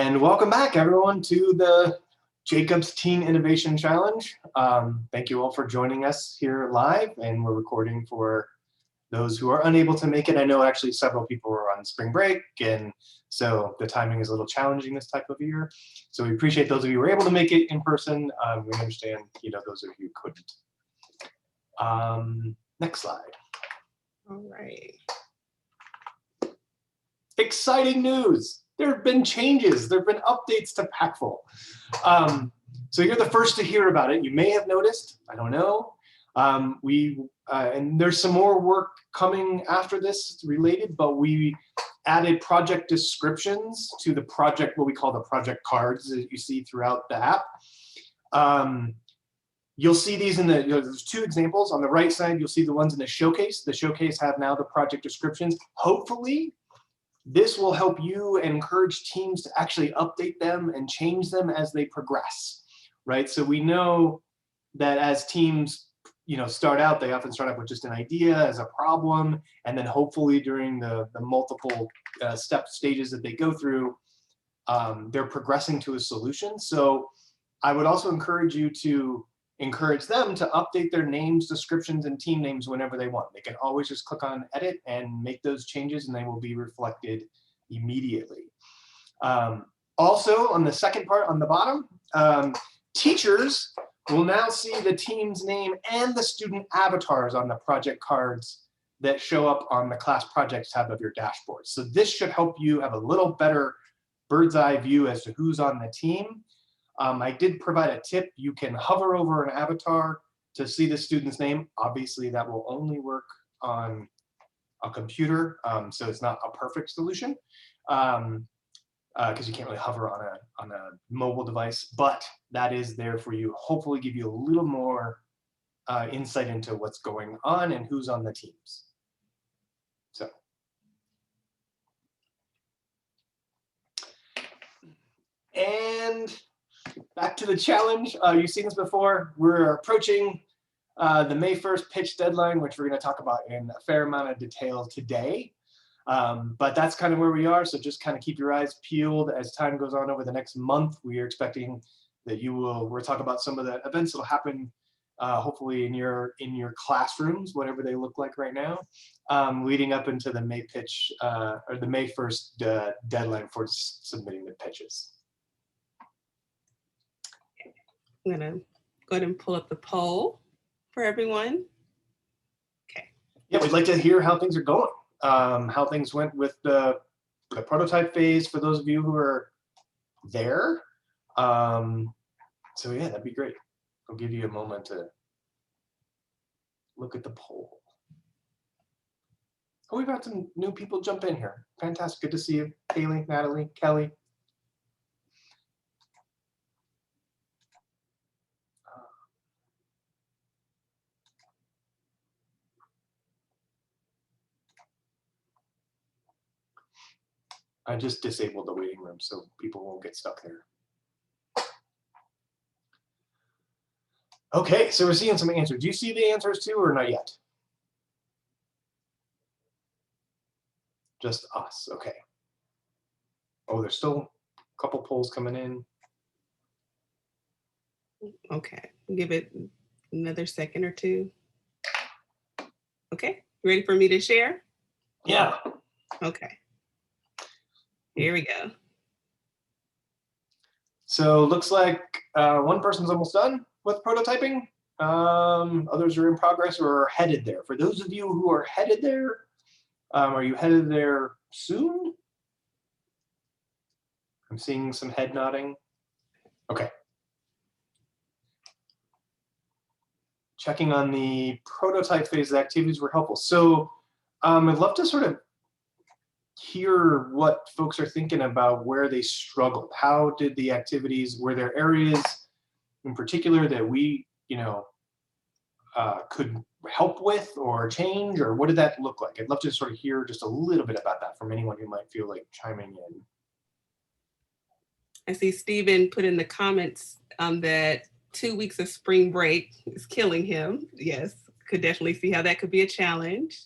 And welcome back, everyone, to the Jacobs Teen Innovation Challenge. Thank you all for joining us here live, and we're recording for those who are unable to make it. I know actually several people were on spring break, and so the timing is a little challenging this type of year. So we appreciate those of you who were able to make it in person. We understand, those of you who couldn't. Next slide. All right. Exciting news. There have been changes. There have been updates to Packful. So you're the first to hear about it. You may have noticed. I don't know. And there's some more work coming after this related, but we added project descriptions to the project, what we call the project cards that you see throughout the app. You'll see these in there's two examples. On the right side, you'll see the ones in the showcase. The showcase have now the project descriptions. Hopefully, this will help you and encourage teams to actually update them and change them as they progress, right? So we know that as teams, start out, they often start out with just an idea as a problem, and then hopefully during the multiple stages that they go through, they're progressing to a solution. So I would also encourage you to encourage them to update their names, descriptions, and team names whenever they want. They can always just click on edit and make those changes, and they will be reflected immediately. Also, on the second part on the bottom, teachers will now see the team's name and the student avatars on the project cards that show up on the class projects tab of your dashboard. So this should help you have a little better bird's eye view as to who's on the team. I did provide a tip. You can hover over an avatar to see the student's name. Obviously, that will only work on a computer, so it's not a perfect solution because you can't really hover on a mobile device, but that is there for you. Hopefully give you a little more insight into what's going on and who's on the teams. So. And back to the challenge. You've seen this before. We're approaching the May 1st pitch deadline, which we're going to talk about in a fair amount of detail today. But that's kind of where we are. So just kind of keep your eyes peeled as time goes on over the next month. We are expecting that we'll talk about some of the events that will happen hopefully in your classrooms, whatever they look like right now, leading up into the May pitch or the May 1st deadline for submitting the pitches. I'm gonna go ahead and pull up the poll for everyone. Okay. Yeah, we'd like to hear how things are going, how things went with the prototype phase for those of you who are there. So yeah, that'd be great. I'll give you a moment to look at the poll. Oh, we've got some new people jump in here. Fantastic, good to see you. Kaylee, Natalie, Kelly. I just disabled the waiting room so people won't get stuck there. Okay, so we're seeing some answers. Do you see the answers too, or not yet? Just us, okay. Oh, there's still a couple polls coming in. Okay, give it another second or two. Okay, ready for me to share? Yeah. Okay. Here we go. So looks like one person's almost done with prototyping. Others are in progress or are headed there. For those of you who are headed there, are you headed there soon? I'm seeing some head nodding. Okay. Checking on the prototype phase, the activities were helpful. So I'd love to sort of hear what folks are thinking about where they struggled. How did the activities, were there areas in particular that we, could help with or change, or what did that look like? I'd love to sort of hear just a little bit about that from anyone who might feel like chiming in. I see Stephen put in the comments that 2 weeks of spring break is killing him. Yes, could definitely see how that could be a challenge.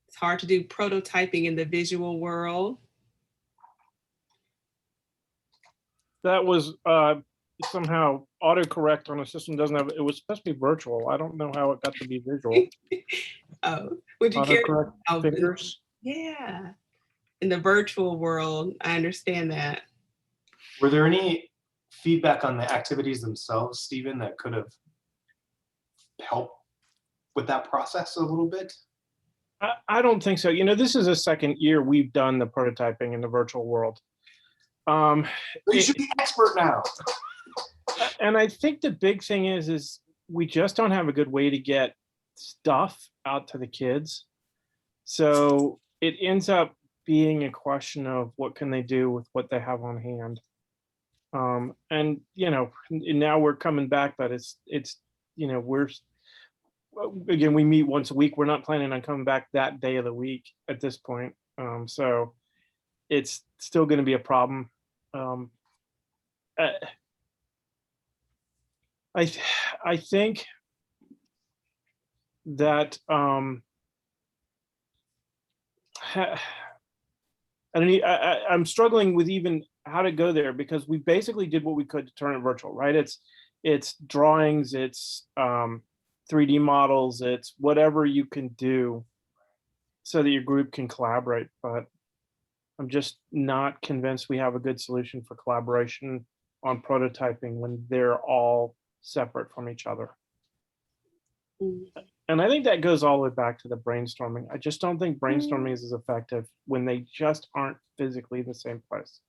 It's hard to do prototyping in the visual world. That was somehow autocorrect on a system doesn't have, it was supposed to be virtual. I don't know how it got to be visual. Oh, would you care? Autocorrect fingers. Yeah. In the virtual world, I understand that. Were there any feedback on the activities themselves, Stephen, that could have helped with that process a little bit? I don't think so. You know, this is the second year we've done the prototyping in the virtual world. You should be expert now. And I think the big thing is we just don't have a good way to get stuff out to the kids. So it ends up being a question of what can they do with what they have on hand. And you know, now we're coming back, but it's you know, again, we meet once a week. We're not planning on coming back that day of the week at this point. So it's still going to be a problem. I think that I'm struggling with even how to go there, because we basically did what we could to turn it virtual, right? It's drawings, it's 3D models, it's whatever you can do so that your group can collaborate. But I'm just not convinced we have a good solution for collaboration on prototyping when they're all separate from each other. And I think that goes all the way back to the brainstorming. I just don't think brainstorming is as effective when they just aren't physically in the same place.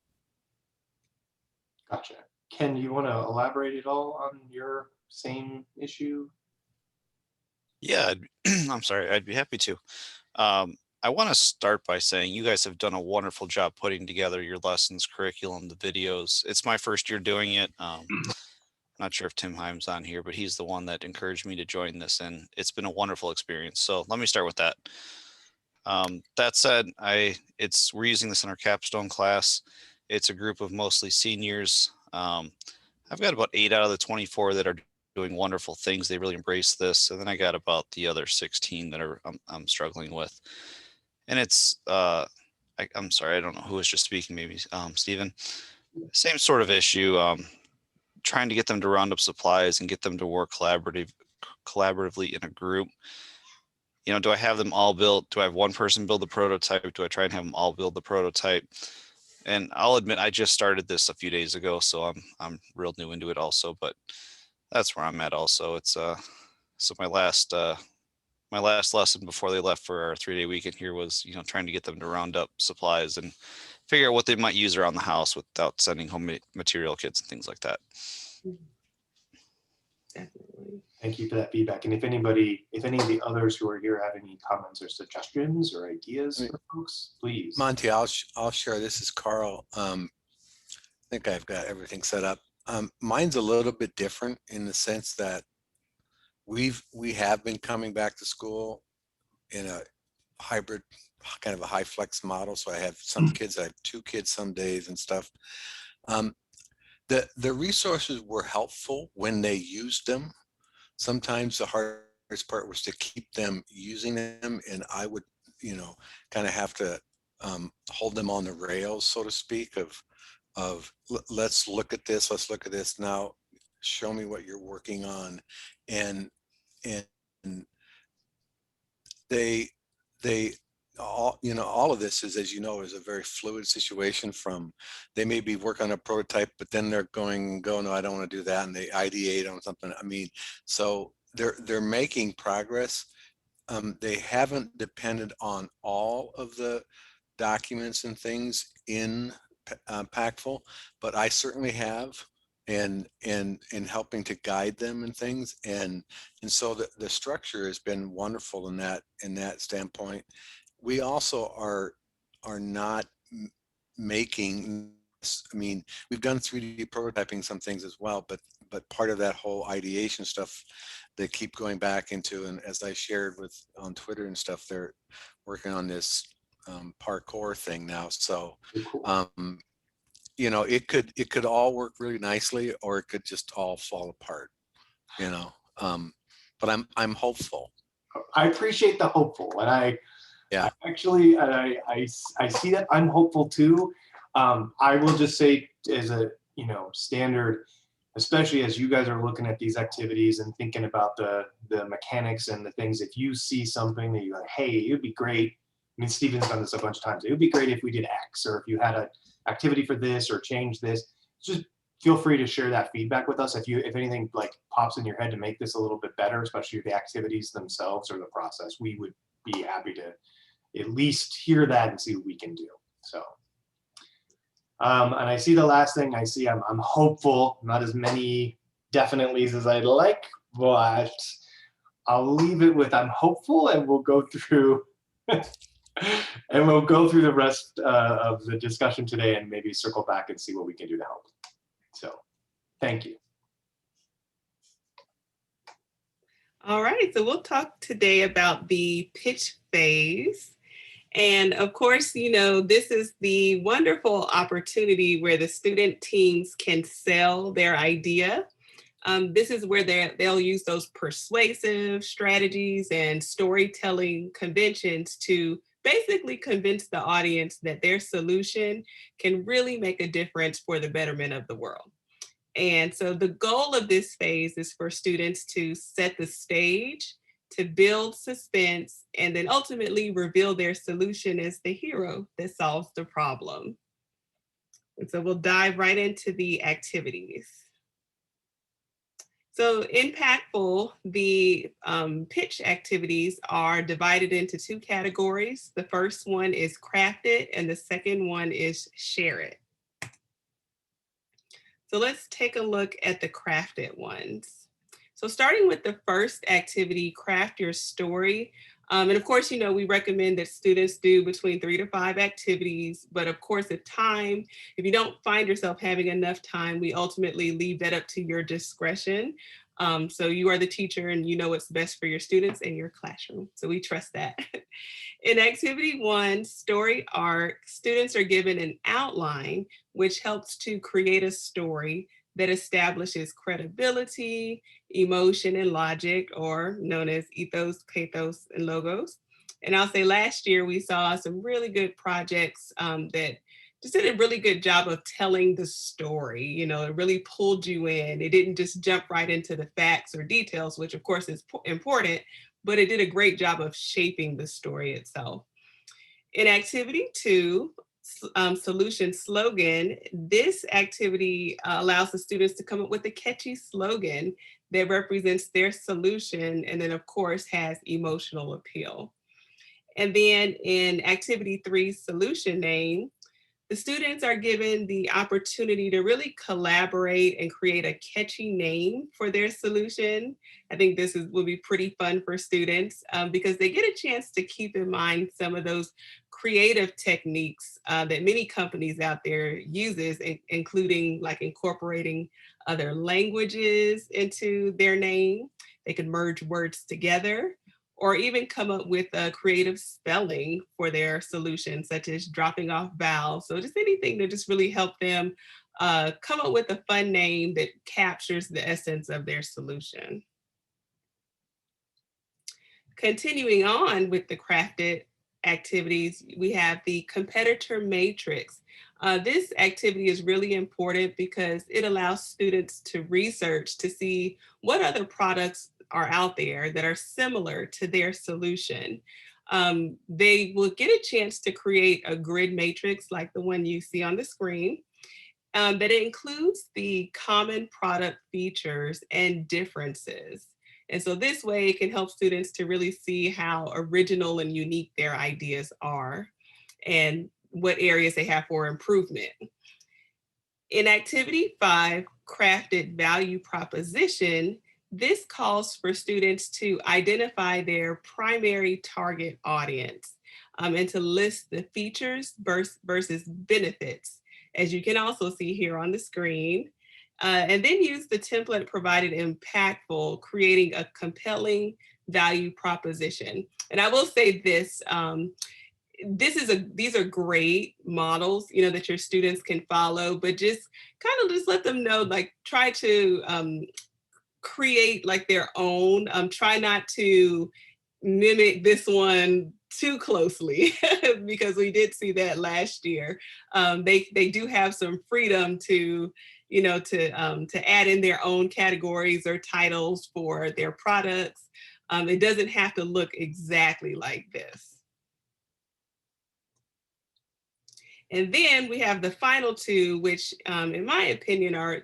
Gotcha. Ken, you want to elaborate at all on your same issue? Yeah, I'm sorry, I'd be happy to. I want to start by saying you guys have done a wonderful job putting together your lessons, curriculum, the videos. It's my first year doing it. Not sure if Tim Heim's on here, but he's the one that encouraged me to join this, and it's been a wonderful experience. So let me start with that. That said, we're using this in our capstone class. It's a group of mostly seniors. I've got about 8 out of the 24 that are doing wonderful things. They really embrace this, and then I got about the other 16 that I'm struggling with. And it's I'm sorry, I don't know who was just speaking. Maybe Stephen. Same sort of issue. Trying to get them to round up supplies and get them to work collaboratively in a group. You know, do I have them all built? Do I have one person build the prototype? Do I try and have them all build the prototype? And I'll admit, I just started this a few days ago, so I'm real new into it also. But that's where I'm at also. It's so my last lesson before they left for our 3-day weekend here was, you know, trying to get them to round up supplies and figure out what they might use around the house without sending home material kits and things like that. Definitely. Thank you for that feedback. And if any of the others who are here have any comments or suggestions or ideas for folks, please. Monty, I'll share. This is Carl. I think I've got everything set up. Mine's a little bit different in the sense that we have been coming back to school in a hybrid, kind of a high flex model. So I have some kids, I have 2 kids some days and stuff. The resources were helpful when they used them. Sometimes the hardest part was to keep them using them, and I would, you know, kind of have to hold them on the rails, so to speak, of let's look at this now, show me what you're working on. And they all, you know, all of this is, as you know, is a very fluid situation. From they may be working on a prototype, but then they're go, no, I don't want to do that, and they ideate on something. I mean, so they're making progress. They haven't depended on all of the documents and things in Pactful, but I certainly have, and helping to guide them and things, and so the structure has been wonderful in that standpoint. We also are not making, I mean, we've done 3D prototyping some things as well, but part of that whole ideation stuff they keep going back into, and as I shared with on Twitter and stuff, they're working on this parkour thing now. So you know, it could all work really nicely, or it could just all fall apart, you know. But I'm hopeful. I appreciate the hopeful, and yeah, I see that. I'm hopeful too. I will just say, as standard, especially as you guys are looking at these activities and thinking about the mechanics and the things. If you see something that you're like, hey, it would be great. I mean, Stephen's done this a bunch of times. It would be great if we did X, or if you had an activity for this, or change this. Just feel free to share that feedback with us. If anything like pops in your head to make this a little bit better, especially the activities themselves or the process, we would be happy to at least hear that and see what we can do. So, and I see the last thing I see, I'm hopeful, not as many definitelys as I'd like, but I'll leave it with I'm hopeful, and we'll go through and we'll go through the rest of the discussion today and maybe circle back and see what we can do to help. So thank you. All right, so we'll talk today about the pitch phase. And of course, this is the wonderful opportunity where the student teams can sell their idea. This is where they'll use those persuasive strategies and storytelling conventions to basically convince the audience that their solution can really make a difference for the betterment of the world. And so the goal of this phase is for students to set the stage, to build suspense, and then ultimately reveal their solution as the hero that solves the problem. And so we'll dive right into the activities. So impactful, the pitch activities are divided into two categories. The first one is craft it, and the second one is share it. So let's take a look at the crafted ones. So starting with the first activity, craft your story. And of course, we recommend that students do between 3 to 5 activities, but of course, if you don't find yourself having enough time, we ultimately leave that up to your discretion. So you are the teacher and you know what's best for your students and your classroom. So we trust that. In activity 1, story arc, students are given an outline, which helps to create a story that establishes credibility, emotion, and logic, or known as ethos, pathos, and logos. And I'll say last year we saw some really good projects that just did a really good job of telling the story. It really pulled you in. It didn't just jump right into the facts or details, which of course is important, but it did a great job of shaping the story itself. In activity 2, solution slogan, this activity allows the students to come up with a catchy slogan that represents their solution and then of course has emotional appeal. And then in activity 3, solution name, the students are given the opportunity to really collaborate and create a catchy name for their solution. I think this will be pretty fun for students because they get a chance to keep in mind some of those creative techniques that many companies out there uses, including like incorporating other languages into their name. They can merge words together, or even come up with a creative spelling for their solution, such as dropping off vowels. So just anything to just really help them come up with a fun name that captures the essence of their solution. Continuing on with the crafted activities, we have the competitor matrix. This activity is really important because it allows students to research to see what other products are out there that are similar to their solution. They will get a chance to create a grid matrix like the one you see on the screen that includes the common product features and differences. And so this way it can help students to really see how original and unique their ideas are and what areas they have for improvement. In activity 5, crafted value proposition, this calls for students to identify their primary target audience and to list the features versus benefits, as you can also see here on the screen. And then use the template provided in Impactful, creating a compelling value proposition. And I will say this, these are great models, that your students can follow, but just let them know, try to create like their own, try not to mimic this one too closely because we did see that last year. They do have some freedom to, to add in their own categories or titles for their products. It doesn't have to look exactly like this. And then we have the final two, which in my opinion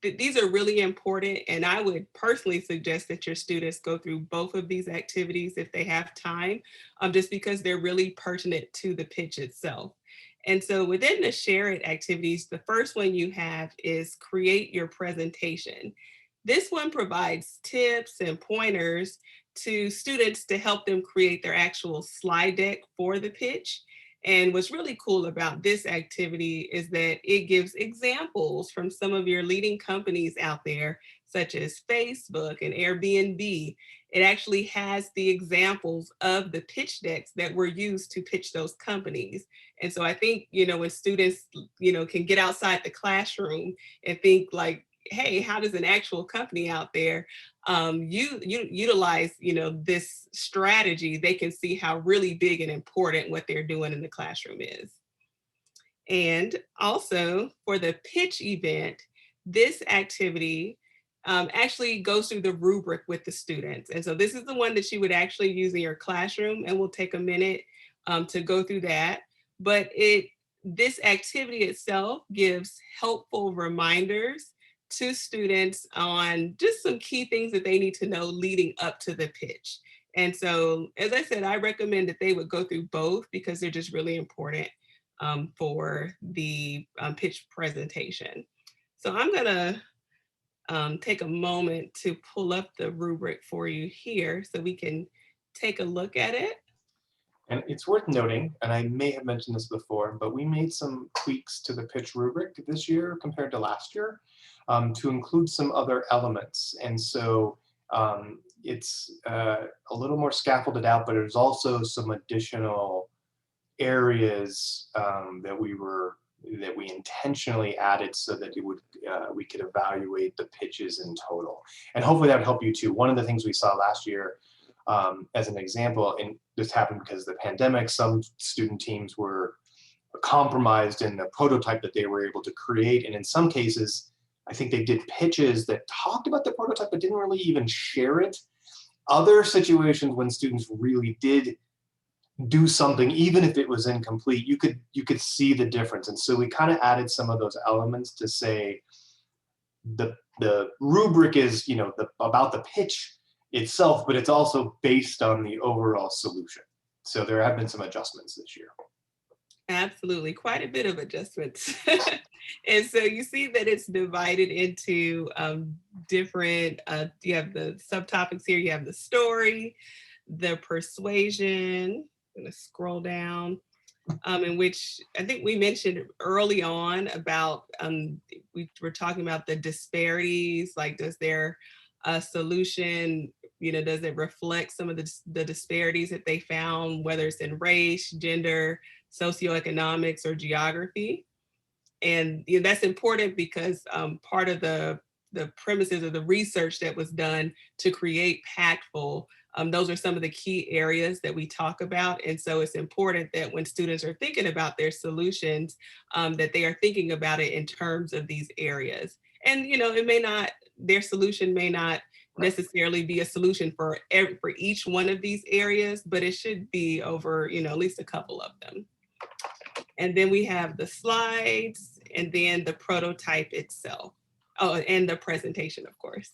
these are really important. And I would personally suggest that your students go through both of these activities if they have time, just because they're really pertinent to the pitch itself. And so within the share it activities, the first one you have is create your presentation. This one provides tips and pointers to students to help them create their actual slide deck for the pitch. And what's really cool about this activity is that it gives examples from some of your leading companies out there, such as Facebook and Airbnb. It actually has the examples of the pitch decks that were used to pitch those companies. And so I think, when students, can get outside the classroom and think like, hey, how does an actual company out there utilize, this strategy, they can see how really big and important what they're doing in the classroom is. And also for the pitch event, this activity actually goes through the rubric with the students. And so this is the one that you would actually use in your classroom, and we'll take a minute to go through that. But this activity itself gives helpful reminders to students on just some key things that they need to know leading up to the pitch. And so, as I said, I recommend that they would go through both because they're just really important for the pitch presentation. So I'm gonna take a moment to pull up the rubric for you here so we can take a look at it. And it's worth noting, and I may have mentioned this before, but we made some tweaks to the pitch rubric this year compared to last year to include some other elements. And so it's a little more scaffolded out, but there's also some additional areas that we intentionally added so that we could evaluate the pitches in total. And hopefully that would help you too. One of the things we saw last year, as an example, and this happened because of the pandemic, some student teams were compromised in the prototype that they were able to create. And in some cases, I think they did pitches that talked about the prototype, but didn't really even share it. Other situations when students really did do something, even if it was incomplete, you could see the difference. And so we kind of added some of those elements to say the rubric is, about the pitch itself, but it's also based on the overall solution. So there have been some adjustments this year. Absolutely, quite a bit of adjustments. And so you see that it's divided into different, you have the subtopics here, you have the story, the persuasion, I'm gonna scroll down, in which I think we mentioned early on about, we were talking about the disparities, like does their solution, does it reflect some of the disparities that they found, whether it's in race, gender, socioeconomics, or geography. And that's important because part of the premises of the research that was done to create Pactful, those are some of the key areas that we talk about. And so it's important that when students are thinking about their solutions, that they are thinking about it in terms of these areas. And their solution may not necessarily be a solution for each one of these areas, but it should be over, at least a couple of them. And then we have the slides and then the prototype itself. Oh, and the presentation, of course.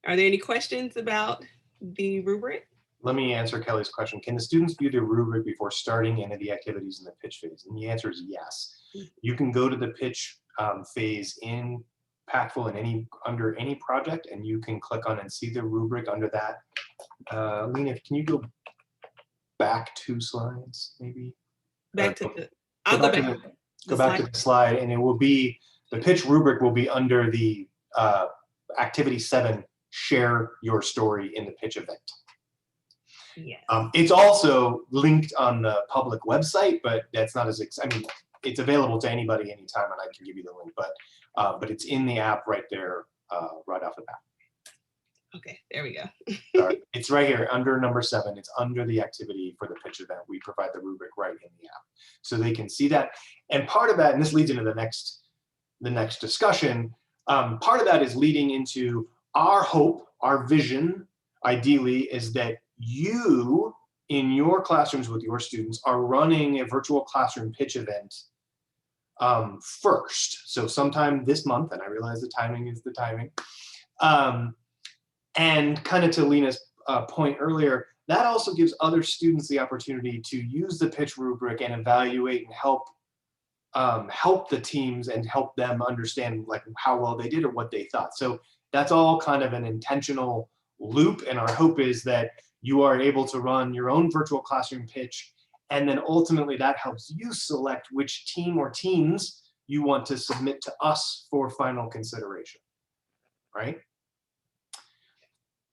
Are there any questions about the rubric? Let me answer Kelly's question. Can the students view the rubric before starting any of the activities in the pitch phase? And the answer is yes. You can go to the pitch phase in Pactful and under any project, and you can click on and see the rubric under that. Lena, can you go back 2 slides, maybe? Back to the, I'll go back. Go back to the slide, and it will be, the pitch rubric will be under the activity 7, share your story in the pitch event. Yes. It's also linked on the public website, but that's not as, it's available to anybody anytime, and I can give you the link, but it's in the app right there, right off the bat. Okay, there we go. Sorry, it's right here under number 7. It's under the activity for the pitch event. We provide the rubric right in the app, so they can see that. And part of that, and this leads into the next discussion. Part of that is leading into our hope, our vision, ideally, is that you in your classrooms with your students are running a virtual classroom pitch event first. So sometime this month, and I realize the timing is the timing. And kind of to Lena's point earlier, that also gives other students the opportunity to use the pitch rubric and evaluate and help the teams and help them understand like how well they did or what they thought. So that's all kind of an intentional loop. And our hope is that you are able to run your own virtual classroom pitch. And then ultimately that helps you select which team or teams you want to submit to us for final consideration, right?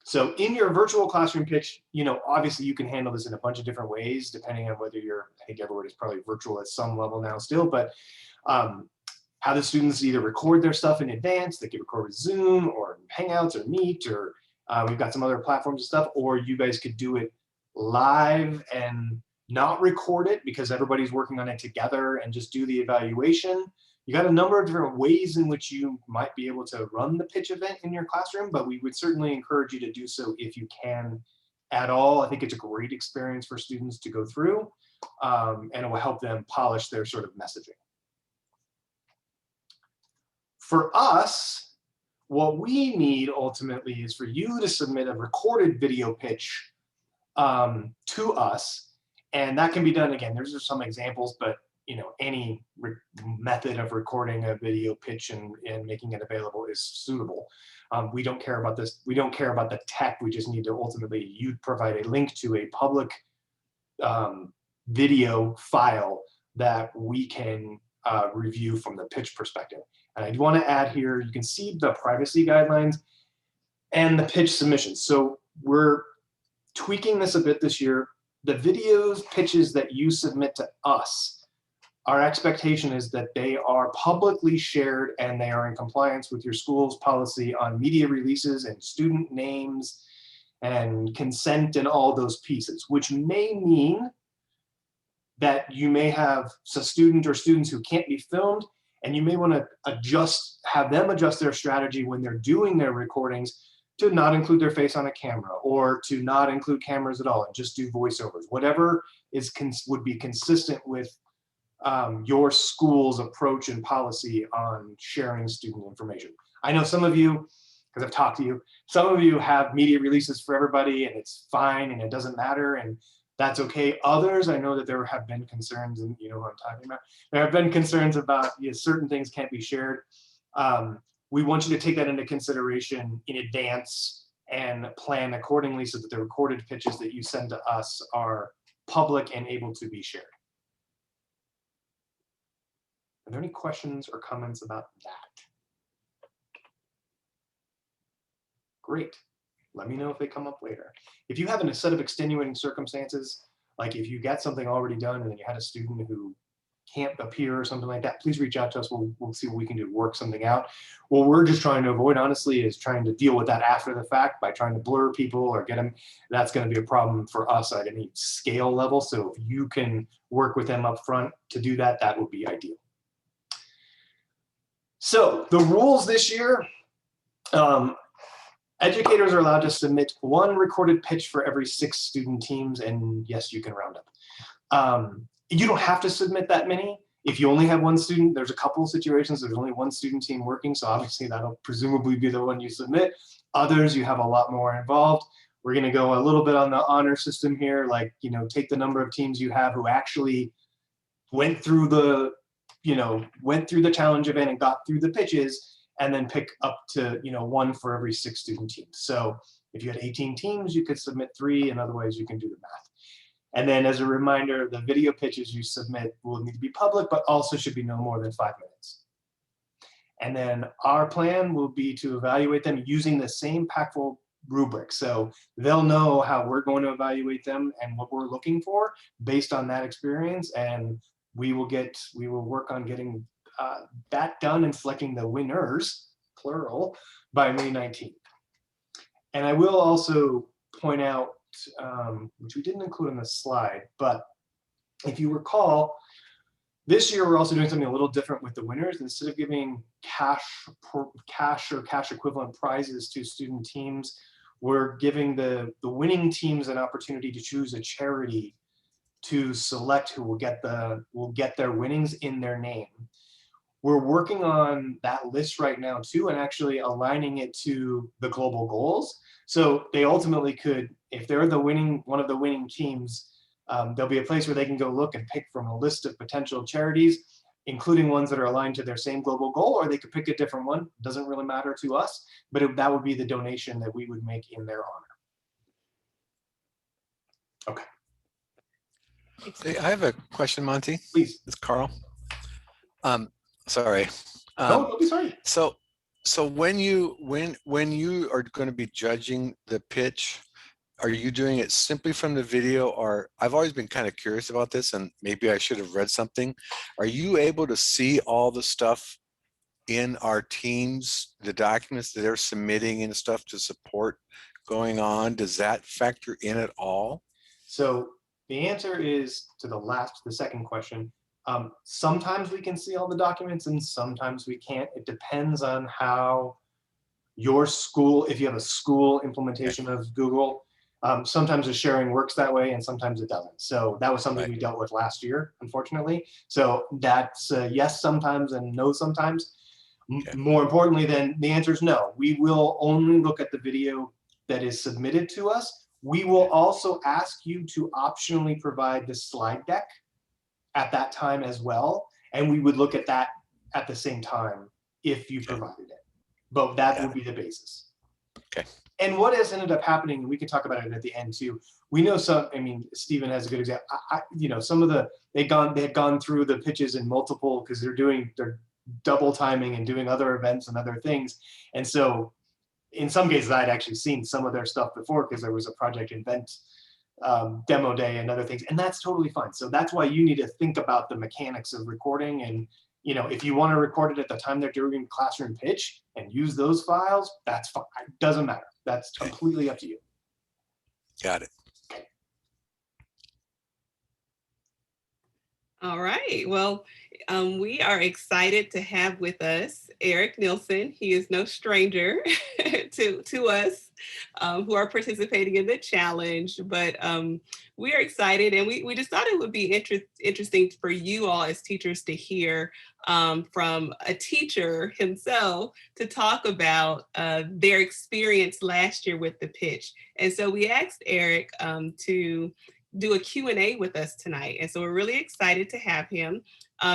So in your virtual classroom pitch, you know, obviously you can handle this in a bunch of different ways, depending on whether you're, I think everyone is probably virtual at some level now still, but how the students either record their stuff in advance, they can record with Zoom or Hangouts or Meet, or we've got some other platforms and stuff, or you guys could do it live and not record it because everybody's working on it together and just do the evaluation. You got a number of different ways in which you might be able to run the pitch event in your classroom, but we would certainly encourage you to do so if you can at all. I think it's a great experience for students to go through, and it will help them polish their sort of messaging. For us, what we need ultimately is for you to submit a recorded video pitch to us, and that can be done, again, there's just some examples, but you know, any method of recording a video pitch and making it available is suitable. We don't care about this. We don't care about the tech. We just need to ultimately, you provide a link to a public video file that we can review from the pitch perspective. And I want to add here, you can see the privacy guidelines and the pitch submissions. So we're tweaking this a bit this year. The videos, pitches that you submit to us, our expectation is that they are publicly shared and they are in compliance with your school's policy on media releases and student names and consent and all those pieces, which may mean that you may have a student or students who can't be filmed, and you may want to have them adjust their strategy when they're doing their recordings to not include their face on a camera or to not include cameras at all and just do voiceovers. Whatever would be consistent with your school's approach and policy on sharing student information. I know some of you, because I've talked to you, some of you have media releases for everybody and it's fine and it doesn't matter and that's okay. Others, I know that there have been concerns, and you know what I'm talking about. There have been concerns about certain things can't be shared. We want you to take that into consideration in advance and plan accordingly so that the recorded pitches that you send to us are public and able to be shared. Are there any questions or comments about that? Great. Let me know if they come up later. If you have a set of extenuating circumstances, like if you got something already done and then you had a student who can't appear or something like that, please reach out to us. We'll see what we can do to work something out. What we're just trying to avoid, honestly, is trying to deal with that after the fact by trying to blur people or get them. That's going to be a problem for us at any scale level. So if you can work with them up front to do that, that would be ideal. So the rules this year, educators are allowed to submit 1 recorded pitch for every 6 student teams, and yes, you can round up. You don't have to submit that many. If you only have 1 student, there's a couple of situations, there's only 1 student team working, so obviously that'll presumably be the one you submit. Others, you have a lot more involved. We're gonna go a little bit on the honor system here, like, you know, take the number of teams you have who actually went through the challenge event and got through the pitches, and then pick up to 1 for every 6 student teams. So if you had 18 teams, you could submit 3, and otherwise you can do the math. And then as a reminder, the video pitches you submit will need to be public, but also should be no more than 5 minutes. And then our plan will be to evaluate them using the same Packful rubric. So they'll know how we're going to evaluate them and what we're looking for based on that experience. And we will work on getting that done and selecting the winners, plural, by May 19th. And I will also point out, which we didn't include in the slide, but if you recall, this year we're also doing something a little different with the winners. Instead of giving cash or cash equivalent prizes to student teams, we're giving the winning teams an opportunity to choose a charity to select who will get their winnings in their name. We're working on that list right now too, and actually aligning it to the global goals. So they ultimately could, if they're one of the winning teams, there'll be a place where they can go look and pick from a list of potential charities, including ones that are aligned to their same global goal, or they could pick a different one. Doesn't really matter to us, but that would be the donation that we would make in their honor. Okay. Hey, I have a question, Monty. Please. It's Carl. Sorry. No, don't be sorry. So when you are going to be judging the pitch, are you doing it simply from the video? Or I've always been kind of curious about this, and maybe I should have read something. Are you able to see all the stuff in our teams, the documents that they're submitting and stuff to support going on? Does that factor in at all? So the answer is to the second question. Sometimes we can see all the documents and sometimes we can't. It depends on how your school, if you have a school implementation of Google, sometimes the sharing works that way and sometimes it doesn't. So that was something we dealt with last year, unfortunately. So that's yes sometimes and no sometimes. Okay. More importantly, then the answer is no. We will only look at the video that is submitted to us. We will also ask you to optionally provide the slide deck at that time as well. And we would look at that at the same time if you provided it. But that would be the basis. Okay. And what has ended up happening, and we can talk about it at the end too. We know some, I mean, Stephen has a good example. Some of they had gone through the pitches in multiple, because they're double timing and doing other events and other things. And so in some cases, I'd actually seen some of their stuff before because there was a project event demo day and other things, and that's totally fine. So that's why you need to think about the mechanics of recording. And if you want to record it at the time they're doing classroom pitch and use those files, that's fine. It doesn't matter. That's completely up to you. Got it. All right. Well, we are excited to have with us Eric Nielsen. He is no stranger to us who are participating in the challenge, but we are excited, and we just thought it would be interesting for you all as teachers to hear from a teacher himself to talk about their experience last year with the pitch. And so we asked Eric to do a Q&A with us tonight. And so we're really excited to have him.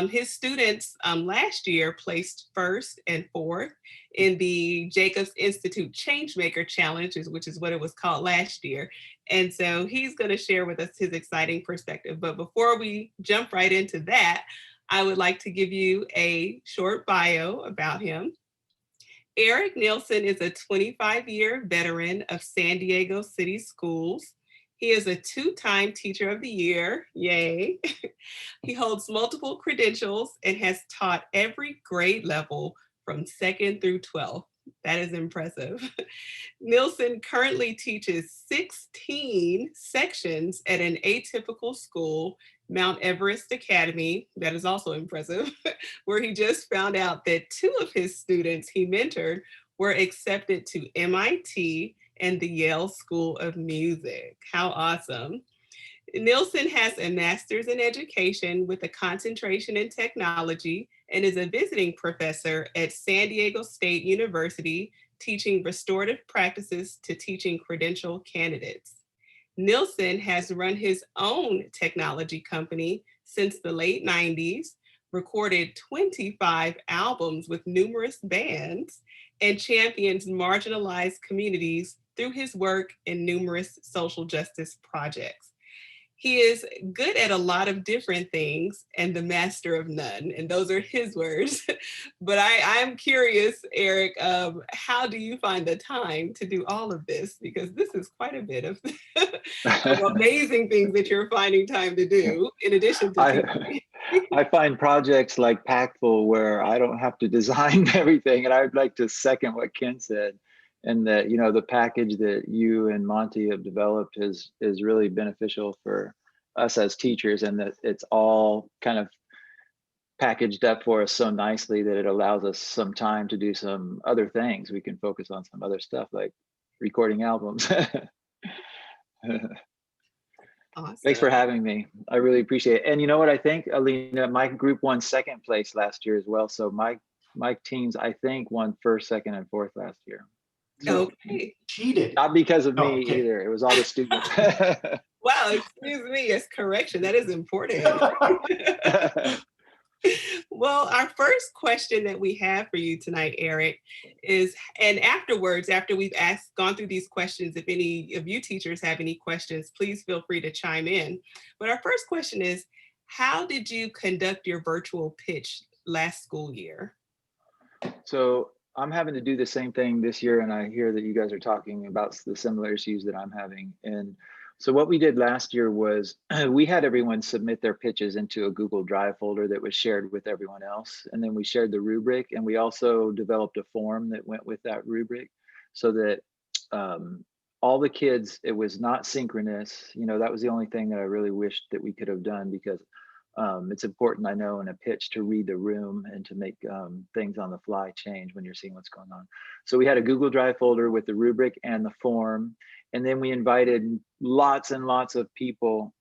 His students last year placed 1st and 4th in the Jacobs Institute Changemaker Challenge, which is what it was called last year. And so he's going to share with us his exciting perspective. But before we jump right into that, I would like to give you a short bio about him. Eric Nielsen is a 25-year veteran of San Diego City Schools. He is a 2-time Teacher of the Year, yay. He holds multiple credentials and has taught every grade level from 2nd through 12th. That is impressive. Nielsen currently teaches 16 sections at an atypical school, Mount Everest Academy. That is also impressive, where he just found out that 2 of his students he mentored were accepted to MIT and the Yale School of Music. How awesome. Nielsen has a master's in education with a concentration in technology and is a visiting professor at San Diego State University, teaching restorative practices to teaching credential candidates. Nielsen has run his own technology company since the late 90s, recorded 25 albums with numerous bands, and champions marginalized communities through his work in numerous social justice projects. He is good at a lot of different things and the master of none, and those are his words. But I'm curious, Eric, how do you find the time to do all of this? Because this is quite a bit of amazing things that you're finding time to do in addition to I find projects like Packful where I don't have to design everything, and I'd like to second what Ken said. and that, the package that you and Monty have developed is really beneficial for us as teachers, and that it's all kind of packaged up for us so nicely that it allows us some time to do some other things. We can focus on some other stuff like recording albums. Awesome. Thanks for having me. I really appreciate it. And you know what I think, Alina, my group won second place last year as well. So my teams, I think, won first, second, and fourth last year. So Okay. cheated. Not because of me Oh, okay. either. It was all the students. Wow, excuse me, it's correction. That is important. Well, our first question that we have for you tonight, Eric, is, and afterwards, after we've gone through these questions, if any of you teachers have any questions, please feel free to chime in. But our first question is, how did you conduct your virtual pitch last school year? So I'm having to do the same thing this year, and I hear that you guys are talking about the similar issues that I'm having. And so what we did last year was we had everyone submit their pitches into a Google Drive folder that was shared with everyone else. And then we shared the rubric, and we also developed a form that went with that rubric so that all the kids, it was not synchronous. That was the only thing that I really wished that we could have done, because it's important, I know, in a pitch to read the room and to make things on the fly change when you're seeing what's going on. So we had a Google Drive folder with the rubric and the form. And then we invited lots and lots of people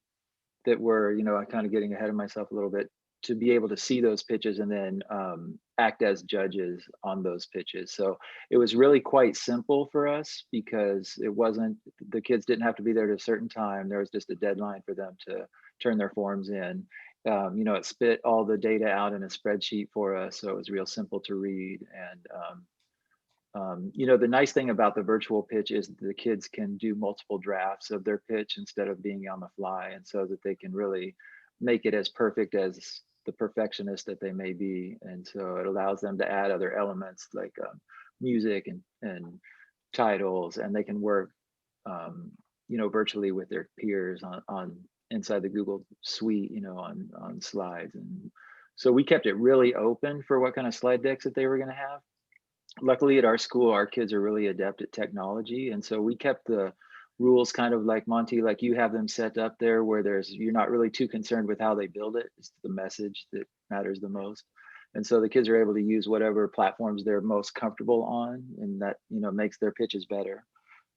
that were, I'm kind of getting ahead of myself a little bit, to be able to see those pitches and then act as judges on those pitches. So it was really quite simple for us, because the kids didn't have to be there at a certain time. There was just a deadline for them to turn their forms in. It spit all the data out in a spreadsheet for us. So it was real simple to read. And the nice thing about the virtual pitch is that the kids can do multiple drafts of their pitch instead of being on the fly, and so that they can really make it as perfect as the perfectionist that they may be. And so it allows them to add other elements like music and titles, and they can work virtually with their peers on inside the Google suite, on slides. And so we kept it really open for what kind of slide decks that they were going to have. Luckily at our school, our kids are really adept at technology. And so we kept the rules kind of like Monty, like you have them set up there, where you're not really too concerned with how they build it. It's the message that matters the most. And so the kids are able to use whatever platforms they're most comfortable on, and that, makes their pitches better.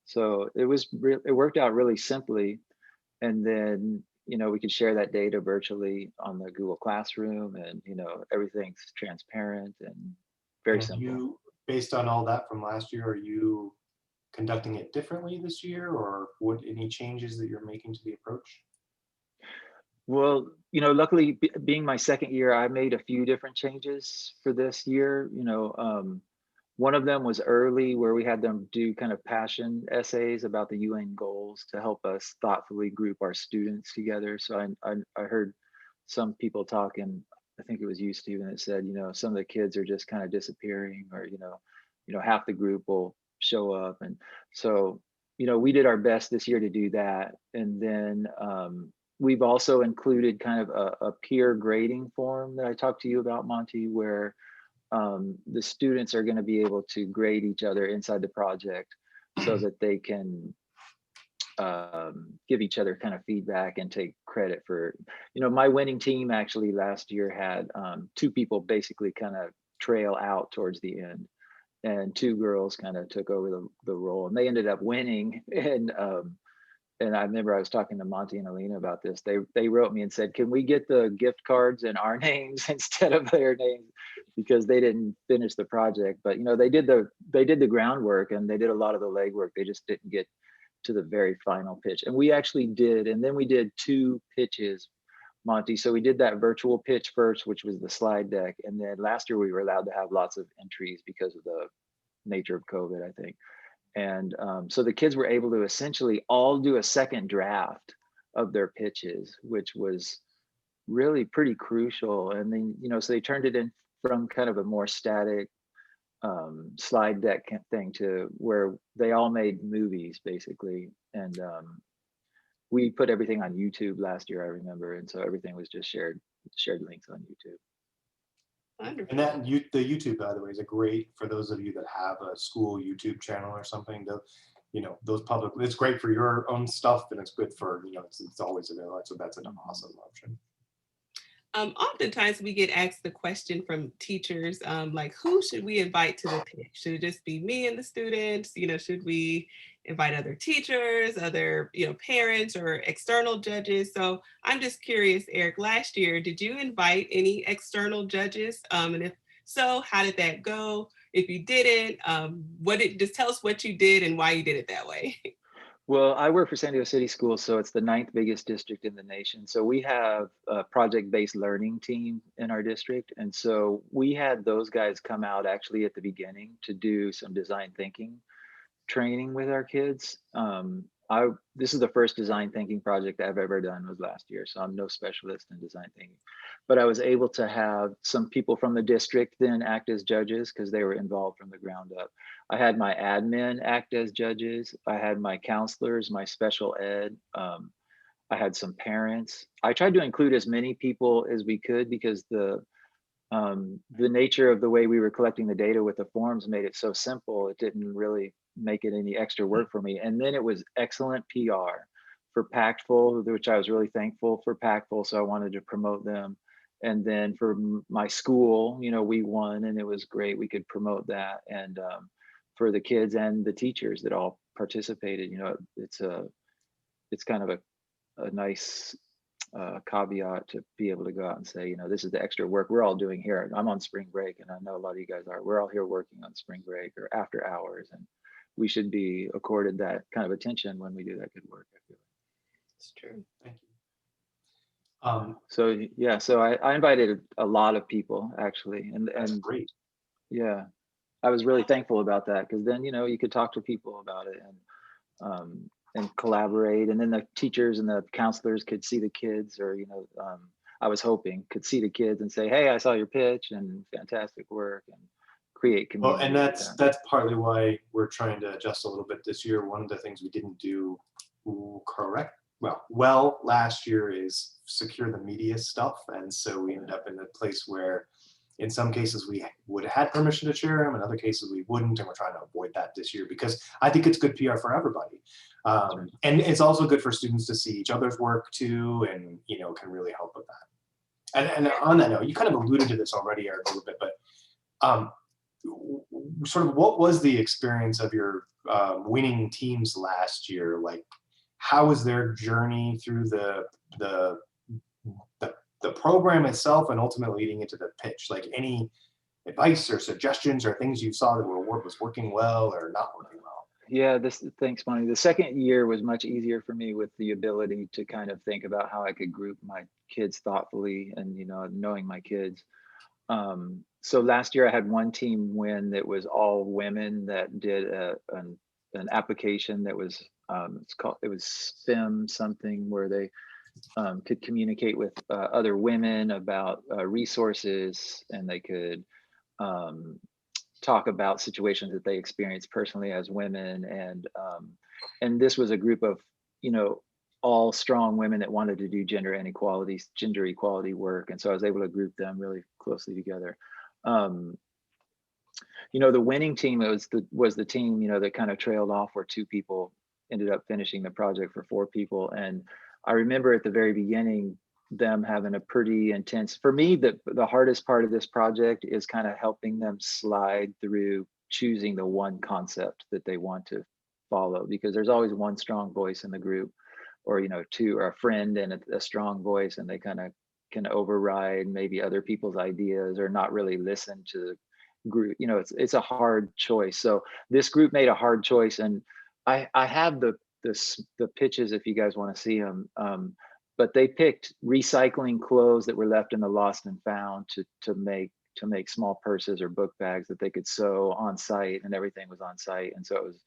So it worked out really simply. And then, we could share that data virtually on the Google Classroom, and, everything's transparent and very simple. Based on all that from last year, are you conducting it differently this year, or any changes that you're making to the approach? Well, luckily being my second year, I made a few different changes for this year. One of them was early, where we had them do kind of passion essays about the UN goals to help us thoughtfully group our students together. So I heard some people talking, I think it was you, Stephen, that said, some of the kids are just kind of disappearing, or, half the group will show up. And so, we did our best this year to do that. And then we've also included kind of a peer grading form that I talked to you about, Monty, where the students are going to be able to grade each other inside the project, so that they can give each other kind of feedback and take credit for, my winning team actually last year had 2 people basically kind of trail out towards the end, and 2 girls kind of took over the role, and they ended up winning. And I remember I was talking to Monty and Alina about this. They wrote me and said, can we get the gift cards in our names instead of their names, because they didn't finish the project. But they did the groundwork, and they did a lot of the legwork. They just didn't get to the very final pitch. And we actually did, and then we did 2 pitches, Monty. So we did that virtual pitch first, which was the slide deck. And then last year we were allowed to have lots of entries because of the nature of COVID, I think. And so the kids were able to essentially all do a second draft of their pitches, which was really pretty crucial. And then, so they turned it in from kind of a more static slide deck thing to where they all made movies basically. And we put everything on YouTube last year, I remember. And so everything was just shared links on YouTube. Wonderful. And that the YouTube, by the way, is a great, for those of you that have a school YouTube channel or something, those public, it's great for your own stuff, and it's good for, it's always available. So that's an awesome option. Oftentimes we get asked the question from teachers, like, who should we invite to the pitch? Should it just be me and the students? Should we invite other teachers, other, parents or external judges? So I'm just curious, Eric, last year, did you invite any external judges? And if so, how did that go? If you didn't, just tell us what you did and why you did it that way. Well, I work for San Diego City Schools, so it's the 9th biggest district in the nation. So we have a project-based learning team in our district. And so we had those guys come out actually at the beginning to do some design thinking training with our kids. This is the first design thinking project I've ever done, was last year. So I'm no specialist in design thinking, but I was able to have some people from the district then act as judges because they were involved from the ground up. I had my admin act as judges. I had my counselors, my special ed. I had some parents. I tried to include as many people as we could because the nature of the way we were collecting the data with the forms made it so simple. It didn't really make it any extra work for me. And then it was excellent PR for Pactful, which I was really thankful for Pactful. So I wanted to promote them. And then for my school, we won and it was great. We could promote that. And for the kids and the teachers that all participated, it's kind of a nice caveat to be able to go out and say, this is the extra work we're all doing here. I'm on spring break, and I know a lot of you guys are. We're all here working on spring break or after hours, and we should be accorded that kind of attention when we do that good work. I feel like It's true. Thank you. So yeah, so I invited a lot of people actually, That's and great. yeah, I was really thankful about that because then you could talk to people about it and collaborate, and then the teachers and the counselors could see the kids, or I was hoping could see the kids and say, hey, I saw your pitch and fantastic work, and create community. Well, and that's partly why we're trying to adjust a little bit this year. One of the things we didn't do well last year is secure the media stuff, and so we ended up in a place where in some cases we would have had permission to share them, in other cases we wouldn't, and we're trying to avoid that this year because I think it's good PR for everybody. And it's also good for students to see each other's work too, and can really help with that. And on that note, you kind of alluded to this already, Eric, a little bit, but sort of what was the experience of your winning teams last year? Like, how was their journey through the program itself and ultimately leading into the pitch? Like, any advice or suggestions or things you saw that was working well or not working well? Yeah, thanks, Monty. The second year was much easier for me with the ability to kind of think about how I could group my kids thoughtfully and, knowing my kids. So last year I had one team win that was all women that did an application that was, it was STEM something, where they could communicate with other women about resources, and they could talk about situations that they experienced personally as women. And this was a group of, all strong women that wanted to do gender equality work. And so I was able to group them really closely together. The winning team was the team, that kind of trailed off, where 2 people ended up finishing the project for 4 people. And I remember at the very beginning, them having a pretty intense, for me, the hardest part of this project is kind of helping them slide through choosing the one concept that they want to follow, because there's always one strong voice in the group, or 2, or a friend and a strong voice, and they kind of can override maybe other people's ideas or not really listen to the group. It's a hard choice. So this group made a hard choice, and I have the pitches if you guys want to see them. But they picked recycling clothes that were left in the lost and found to make small purses or book bags that they could sew on site, and everything was on site. And so it was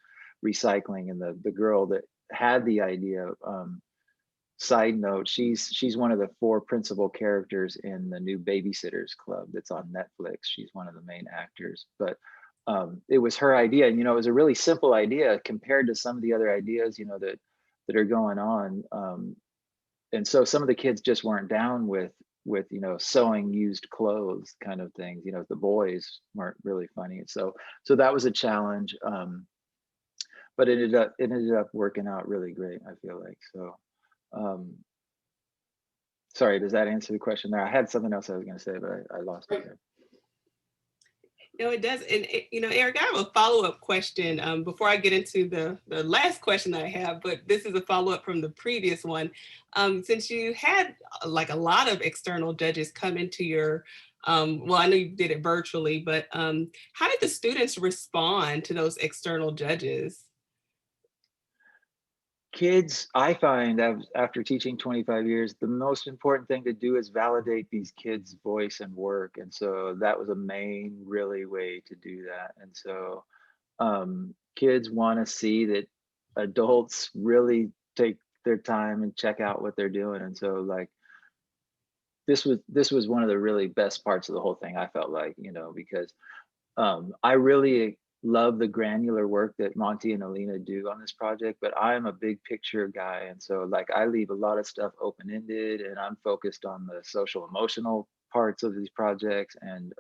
recycling. And the girl that had the idea, side note, she's one of the 4 principal characters in the new Babysitters Club that's on Netflix. She's one of the main actors. But it was her idea, and it was a really simple idea compared to some of the other ideas that are going on. And so some of the kids just weren't down with with, you know, sewing used clothes kind of things. You know, the boys weren't really funny. So that was a challenge. But it ended up working out really great, I feel like. So sorry, does that answer the question there? I had something else I was going to say, but I lost it there. No, it does. And, you know, Eric, I have a follow-up question before I get into the last question that I have, but this is a follow-up from the previous one. Since you had like a lot of external judges come into your, well, I know you did it virtually, but how did the students respond to those external judges? Kids, I find after teaching 25 years, the most important thing to do is validate these kids' voice and work. And so that was a main really way to do that. And so kids want to see that adults really take their time and check out what they're doing. And so like this was one of the really best parts of the whole thing, I felt like, you know, because I really love the granular work that Monty and Alina do on this project, but I'm a big picture guy. And so like I leave a lot of stuff open-ended and I'm focused on the social emotional parts of these projects. And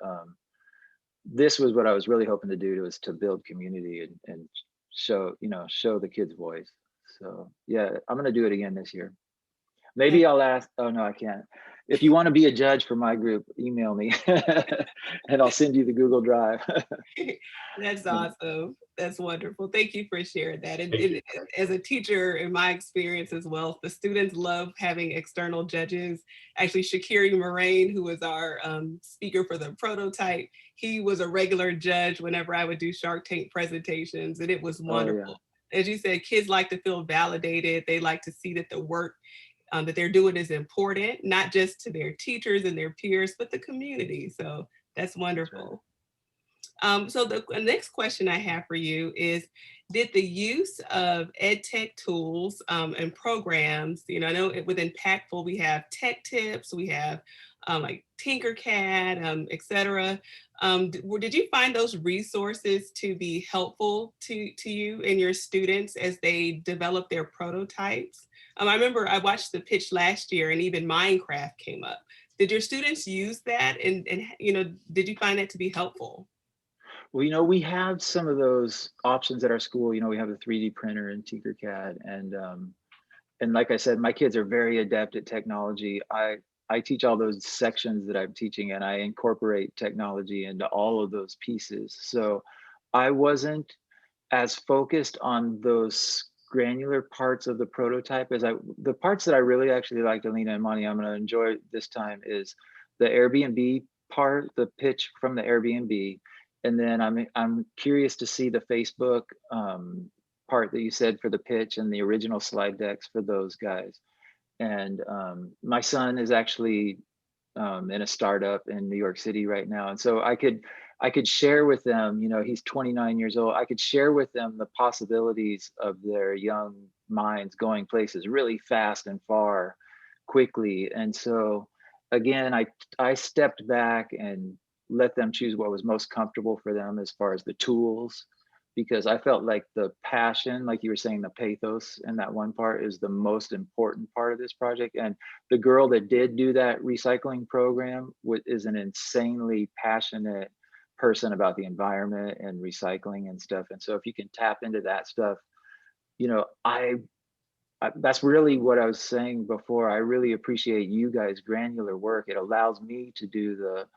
this was what I was really hoping to do, was to build community and show the kids' voice. So yeah, I'm gonna do it again this year. Maybe I'll ask, oh no, I can't. If you want to be a judge for my group, email me and I'll send you the Google Drive. That's awesome. That's wonderful. Thank you for sharing that. And as a teacher, in my experience as well, the students love having external judges. Actually, Shakiri Moraine, who was our speaker for the prototype, he was a regular judge whenever I would do Shark Tank presentations, and it was wonderful. Oh, yeah. As you said, kids like to feel validated. They like to see that the work that they're doing is important, not just to their teachers and their peers, but the community. So that's wonderful. So the next question I have for you is, did the use of ed tech tools and programs, you know, I know with Impactful, we have tech tips, we have like Tinkercad, et cetera. Did you find those resources to be helpful to you and your students as they develop their prototypes? I remember I watched the pitch last year and even Minecraft came up. Did your students use that? And you know, did you find that to be helpful? Well, you know, we have some of those options at our school. You know, we have a 3D printer and Tinkercad. And like I said, my kids are very adept at technology. I teach all those sections that I'm teaching and I incorporate technology into all of those pieces. So I wasn't as focused on those granular parts of the prototype as the parts that I really actually liked, Alina and Monty, I'm going to enjoy this time, is the Airbnb part, the pitch from the Airbnb. And then I'm curious to see the Facebook part that you said for the pitch and the original slide decks for those guys. And my son is actually in a startup in New York City right now. And so I could share with them, you know, he's 29 years old. I could share with them the possibilities of their young minds going places really fast and far quickly. And so again, I stepped back and let them choose what was most comfortable for them as far as the tools, because I felt like the passion, like you were saying, the pathos in that one part is the most important part of this project. And the girl that did do that recycling program is an insanely passionate person about the environment and recycling and stuff. And so if you can tap into that stuff, you know, that's really what I was saying before. I really appreciate you guys' granular work. It allows me to do the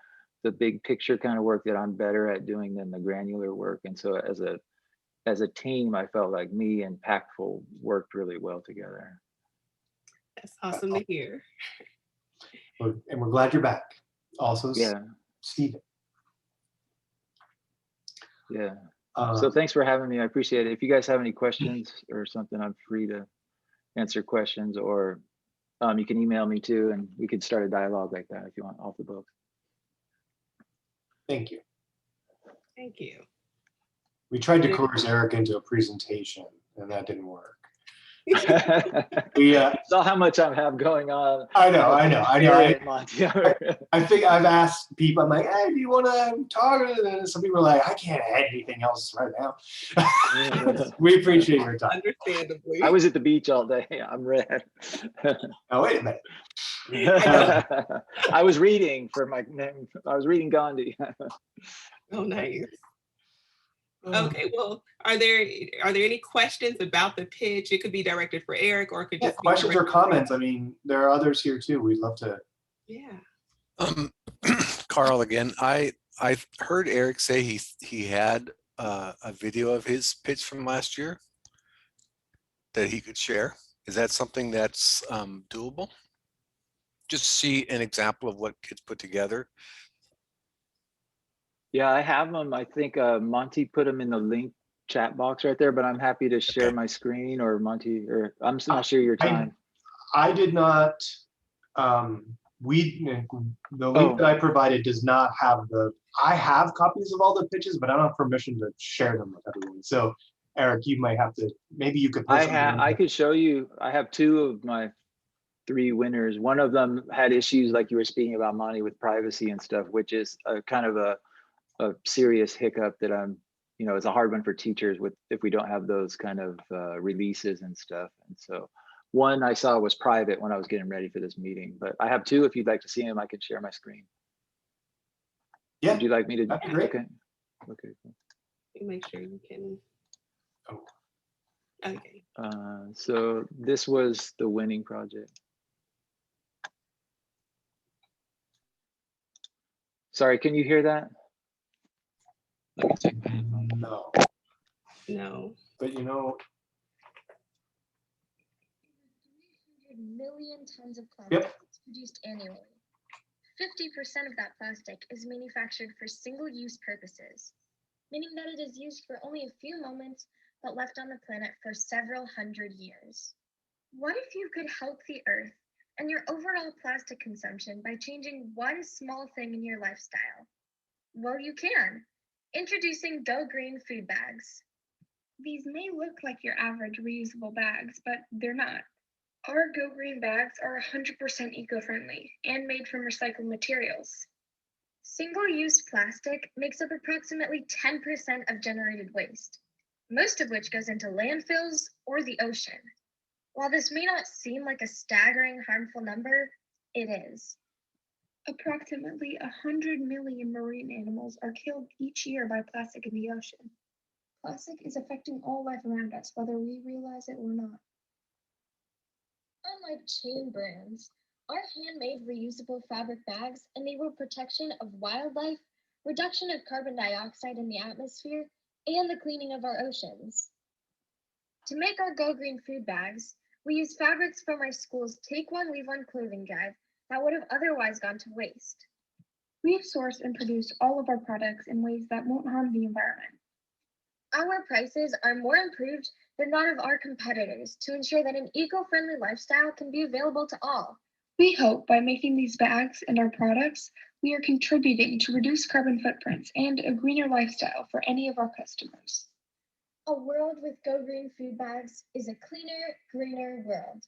big picture kind of work that I'm better at doing than the granular work. And so as a team, I felt like me and Impactful worked really well together. That's awesome to hear. And we're glad you're back. Also, yeah, Stephen. Yeah. So thanks for having me. I appreciate it. If you guys have any questions or something, I'm free to answer questions, or you can email me too, and we could start a dialogue like that if you want, off the books. Thank you. Thank you. We tried to coerce Eric into a presentation and that didn't work. We, Saw how much I have going on. I know. Spirit, Monty. I think I've asked people, I'm like, hey, do you want to talk? And some people are like, I can't add anything else right now. We appreciate your time. Understandably. I was at the beach all day. I'm red. Oh, wait a minute. I was reading Gandhi. Oh, nice. Okay, well, are there any questions about the pitch? It could be directed for Eric, or it could Yeah, just be questions or directed- comments. I mean, there are others here too. We'd love to. Yeah. Carl again. I heard Eric say he had a video of his pitch from last year that he could share. Is that something that's doable? Just see an example of what kids put together. Yeah, I have them. I think Monty put them in the link chat box right there, but I'm happy to share my screen, or Monty, or I'm not sure your time. I did not. The link that I provided does not have the. I have copies of all the pitches, but I don't have permission to share them with everyone. So, Eric, you might have to. Maybe you could. Post I could show you. I have 2 of my 3 winners. One of them had issues like you were speaking about, Monty, with privacy and stuff, which is a kind of a serious hiccup that it's a hard one for teachers if we don't have those kind of releases and stuff. And so one I saw was private when I was getting ready for this meeting, but I have 2. If you'd like to see them, I can share my screen. Yeah. Would you like me to? That'd be great. Okay. Okay. Cool. Make sure you can. Oh. Okay. So this was the winning project. Sorry, can you hear that? Let me take my headphones. No. No. But 300 million tons of plastic is produced annually. 50% of that plastic is manufactured for single-use purposes, meaning that it is used for only a few moments but left on the planet for several hundred years. What if you could help the Earth and your overall plastic consumption by changing one small thing in your lifestyle? Well, you can. Introducing Go Green food bags. These may look like your average reusable bags, but they're not. Our Go Green bags are 100% eco-friendly and made from recycled materials. Single-use plastic makes up approximately 10% of generated waste, most of which goes into landfills or the ocean. While this may not seem like a staggering harmful number, it is. Approximately 100 million marine animals are killed each year by plastic in the ocean. Plastic is affecting all life around us, whether we realize it or not. Unlike chain brands, our handmade reusable fabric bags enable protection of wildlife, reduction of carbon dioxide in the atmosphere, and the cleaning of our oceans. To make our Go Green food bags, we use fabrics from our school's Take One, Leave One clothing drive that would have otherwise gone to waste. We have sourced and produced all of our products in ways that won't harm the environment. Our prices are more improved than that of our competitors to ensure that an eco-friendly lifestyle can be available to all. We hope by making these bags and our products, we are contributing to reduce carbon footprints and a greener lifestyle for any of our customers. A world with Go Green food bags is a cleaner, greener world.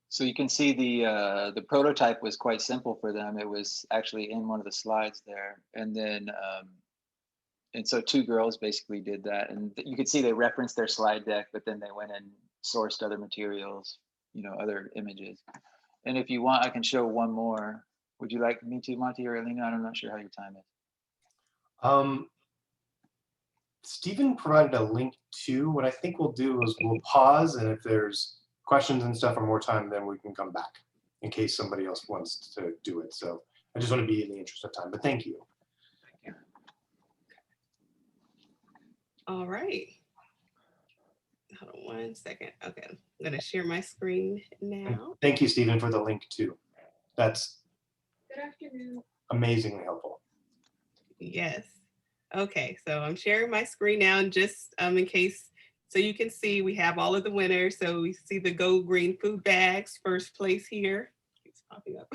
So you can see the prototype was quite simple for them. It was actually in one of the slides there. And then, and so 2 girls basically did that. And you could see they referenced their slide deck, but then they went and sourced other materials, other images. And if you want, I can show one more. Would you like me to, Monty or Alina? I'm not sure how your time is. Stephen provided a link to. What I think we'll do is we'll pause, and if there's questions and stuff or more time, then we can come back in case somebody else wants to do it. So I just want to be in the interest of time, but thank you. All right. Hold on one second. Okay, I'm gonna share my screen now. Thank you, Stephen, for the link too. That's Good afternoon. amazingly helpful. Yes. Okay, so I'm sharing my screen now, and just in case, so you can see we have all of the winners. So we see the Go Green food bags, first place here. It's popping up.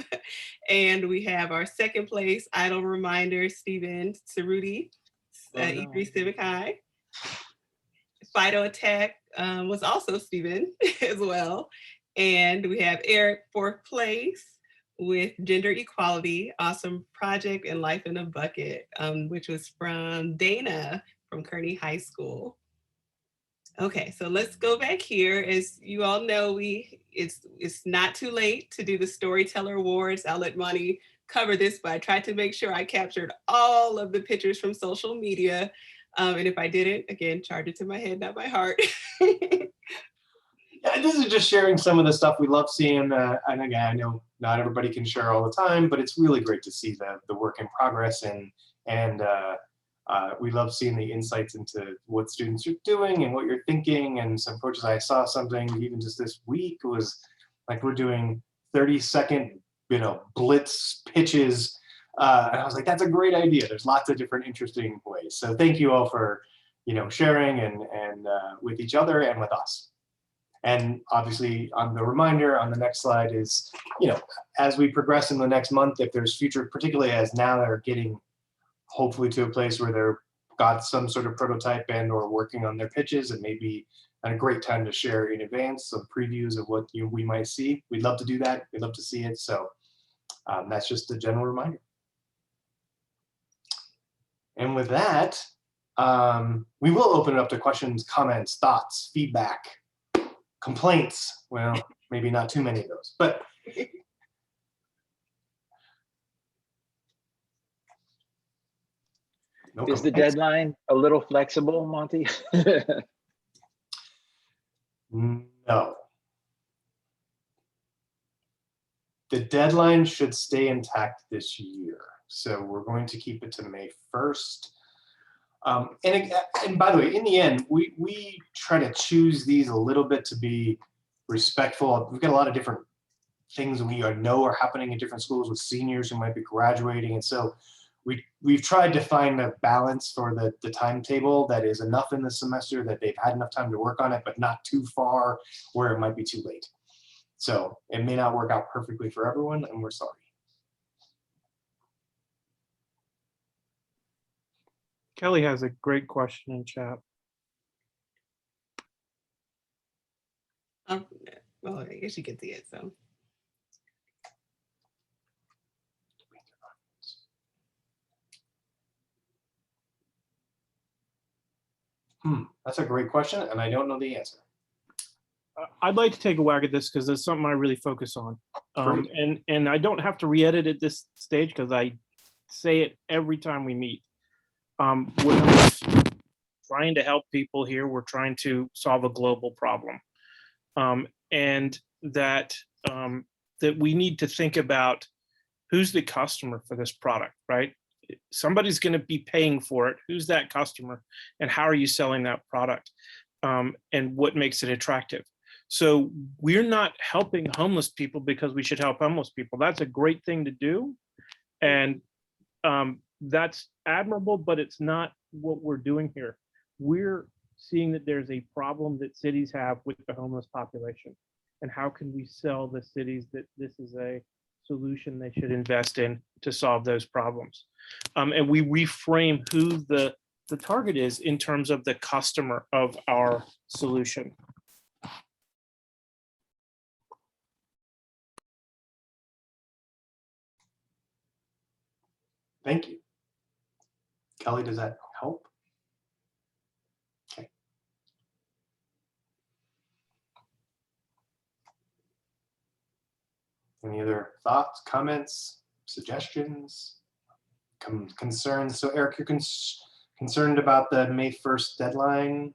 And we have our second place, Idle Reminder, Stephen Cerruti, E3 Civic High. Fido Attack was also Stephen as well. And we have Eric, fourth place with Gender Equality, Awesome Project and Life in a Bucket, which was from Dana from Kearney High School. Okay, so let's go back here. As you all know, it's not too late to do the Storyteller Awards. I'll let Monty cover this, but I tried to make sure I captured all of the pictures from social media. And if I didn't, again, charge it to my head, not my heart. Yeah, this is just sharing some of the stuff we love seeing. And again, I know not everybody can share all the time, but it's really great to see the work in progress, and we love seeing the insights into what students are doing and what you're thinking. And some approaches, I saw something even just this week was like, we're doing 30-second, blitz pitches. And I was like, that's a great idea. There's lots of different interesting ways. So thank you all for, sharing and with each other and with us. And obviously, on the reminder on the next slide is, as we progress in the next month, if there's future, particularly as now they're getting hopefully to a place where they're got some sort of prototype and or working on their pitches, and maybe a great time to share in advance some previews of what we might see. We'd love to do that. We'd love to see it. So that's just a general reminder. And with that, we will open it up to questions, comments, thoughts, feedback, complaints. Well, maybe not too many of those, but no Is the complaints. deadline a little flexible, Monty? No. The deadline should stay intact this year. So we're going to keep it to May 1st. And by the way, in the end, we try to choose these a little bit to be respectful. We've got a lot of different things we know are happening in different schools with seniors who might be graduating. And so we've tried to find a balance for the timetable that is enough in the semester that they've had enough time to work on it, but not too far where it might be too late. So it may not work out perfectly for everyone, and we're sorry. Kelly has a great question in chat. Well, I guess you can see it, so. That's a great question, and I don't know the answer. I'd like to take a whack at this because it's something I really focus on. And I don't have to re-edit at this stage because I say it every time we meet. We're trying to help people here. We're trying to solve a global problem. And that we need to think about who's the customer for this product, right? Somebody's going to be paying for it. Who's that customer? And how are you selling that product? And what makes it attractive? So we're not helping homeless people because we should help homeless people. That's a great thing to do. And that's admirable, but it's not what we're doing here. We're seeing that there's a problem that cities have with the homeless population. And how can we sell the cities that this is a solution they should invest in to solve those problems? And we reframe who the target is in terms of the customer of our solution. Thank you. Kelly, does that help? Okay. Any other thoughts, comments, suggestions, concerns? So Eric, you're concerned about the May 1st deadline?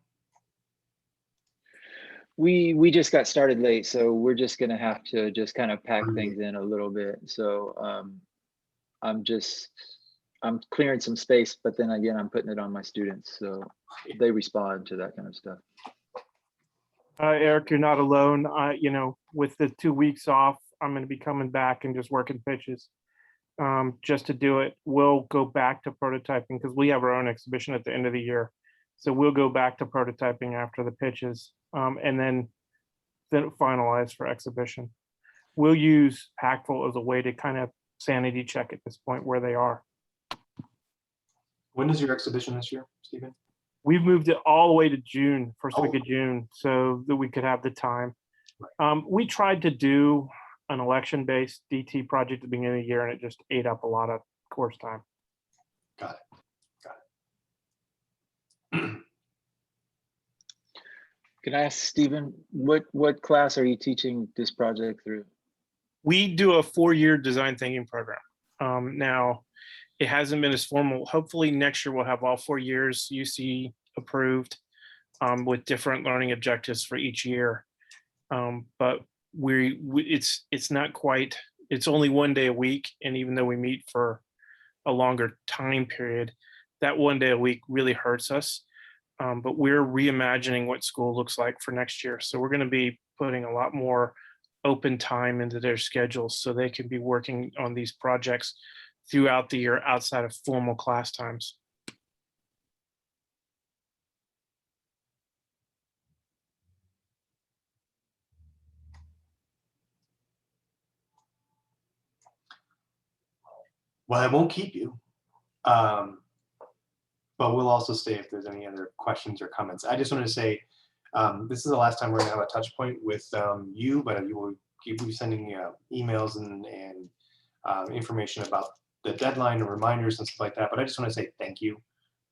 We just got started late, so we're just gonna have to just kind of pack things in a little bit. So I'm clearing some space, but then again, I'm putting it on my students, so they respond to that kind of stuff. Eric, you're not alone. With the 2 weeks off, I'm going to be coming back and just working pitches just to do it. We'll go back to prototyping because we have our own exhibition at the end of the year. So we'll go back to prototyping after the pitches and then finalize for exhibition. We'll use Hackful as a way to kind of sanity check at this point where they are. When is your exhibition this year, Stephen? We've moved it all the way to June, first week of June, so that we could have the time. We tried to do an election-based DT project at the beginning of the year, and it just ate up a lot of course time. Got it. Can I ask Stephen, what class are you teaching this project through? We do a 4-year design thinking program. Now, it hasn't been as formal. Hopefully next year we'll have all 4 years UC approved with different learning objectives for each year. But it's not quite, it's only 1 day a week. And even though we meet for a longer time period, that 1 day a week really hurts us. But we're reimagining what school looks like for next year. So we're going to be putting a lot more open time into their schedules so they can be working on these projects throughout the year outside of formal class times. Well, I won't keep you, but we'll also stay if there's any other questions or comments. I just wanted to say, this is the last time we're gonna have a touch point with you, but you will keep sending emails and information about the deadline and reminders and stuff like that. But I just want to say thank you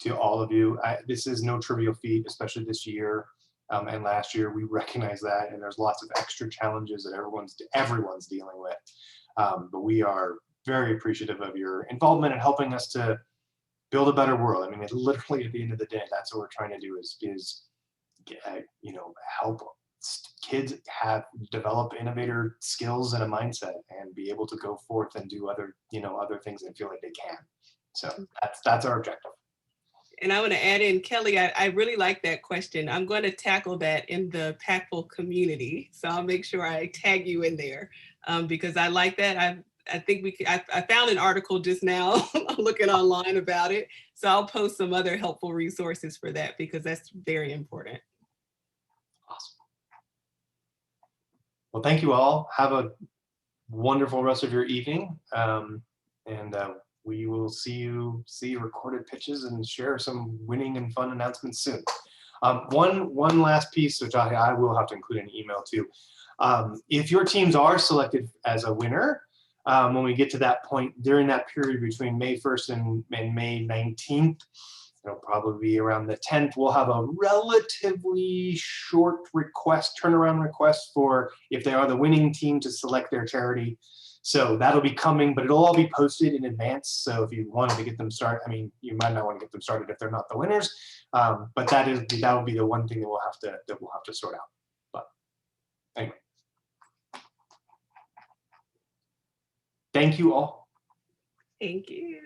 to all of you. This is no trivial feat, especially this year and last year. We recognize that, and there's lots of extra challenges that everyone's dealing with. But we are very appreciative of your involvement in helping us to build a better world. I mean, literally at the end of the day, that's what we're trying to do is you know, help kids develop innovator skills and a mindset and be able to go forth and do other things and feel like they can. So that's our objective. And I want to add in, Kelly, I really like that question. I'm going to tackle that in the Packful community. So I'll make sure I tag you in there because I like that. I think I found an article just now looking online about it. So I'll post some other helpful resources for that because that's very important. Awesome. Well, thank you all. Have a wonderful rest of your evening. And we will see recorded pitches and share some winning and fun announcements soon. One last piece, which I will have to include in an email too. If your teams are selected as a winner, when we get to that point during that period between May 1st and May 19th, it'll probably be around the 10th, we'll have a relatively short turnaround request for if they are the winning team to select their charity. So that'll be coming, but it'll all be posted in advance. So if you wanted to get them started, I mean, you might not want to get them started if they're not the winners, but that'll be the one thing that we'll have to sort out. But anyway, thank you all. Thank you.